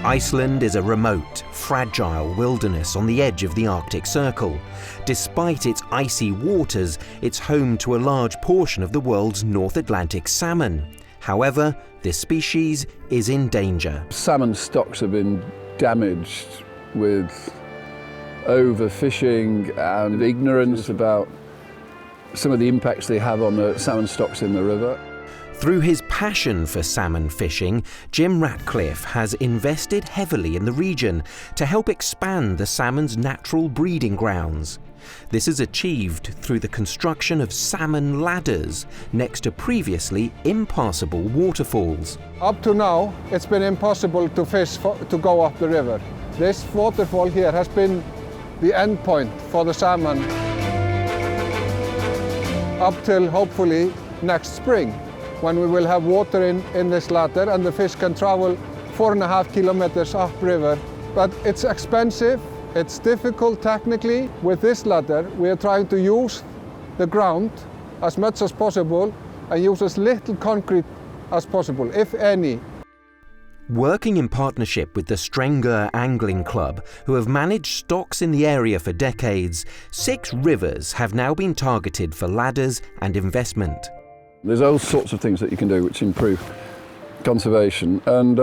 Iceland is a remote, fragile wilderness on the edge of the Arctic Circle. Despite its icy waters, it's home to a large portion of the world's North Atlantic salmon. However, this species is in danger. Salmon stocks have been damaged with overfishing and ignorance about some of the impacts they have on the salmon stocks in the river. Through his passion for salmon fishing, Jim Ratcliffe has invested heavily in the region to help expand the salmon's natural breeding grounds. This is achieved through the construction of salmon ladders next to previously impassable waterfalls. Up to now, it's been impossible to fish to go up the river. This waterfall here has been the end point for the salmon up till hopefully next spring, when we will have water in this ladder and the fish can travel 4.5 kilometers upriver. But it's expensive, it's difficult technically. With this ladder, we are trying to use the ground as much as possible and use as little concrete as possible, if any. Working in partnership with the Strangler Angling Club, who have managed stocks in the area for decades, 6 rivers have now been targeted for ladders and investment. There's all sorts of things that you can do which improve conservation, and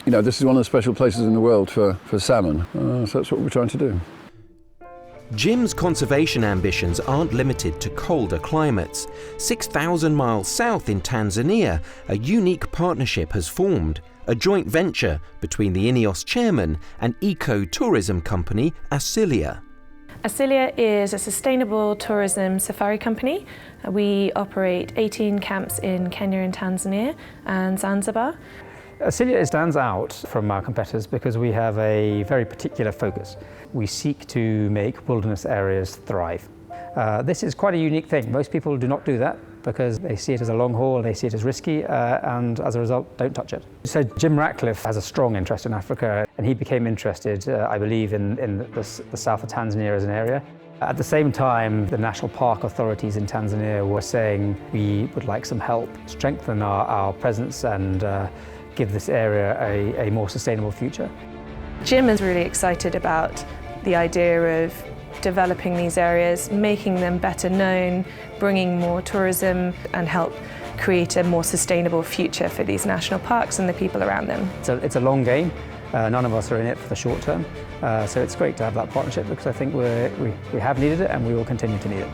this is one of the special places in the world for salmon, so that's what we're trying to do. Jim's conservation ambitions aren't limited to colder climates. 6,000 miles south in Tanzania, a unique partnership has formed, a joint venture between the INEOS chairman and ecotourism company Asilia. Asilia is a sustainable tourism safari company. We operate 18 camps in Kenya and Tanzania and Zanzibar. Asilia stands out from our competitors because we have a very particular focus. We seek to make wilderness areas thrive. This is quite a unique thing. Most people do not do that because they see it as a long haul, they see it as risky, and as a result don't touch it. So Jim Ratcliffe has a strong interest in Africa, and he became interested, I believe, in the south of Tanzania as an area. At the same time, the national park authorities in Tanzania were saying we would like some help strengthen our presence and give this area a more sustainable future. Jim is really excited about the idea of developing these areas, making them better known, bringing more tourism and help create a more sustainable future for these national parks and the people around them. It's a long game. None of us are in it for the short term, so it's great to have that partnership because I think we have needed it and we will continue to need it.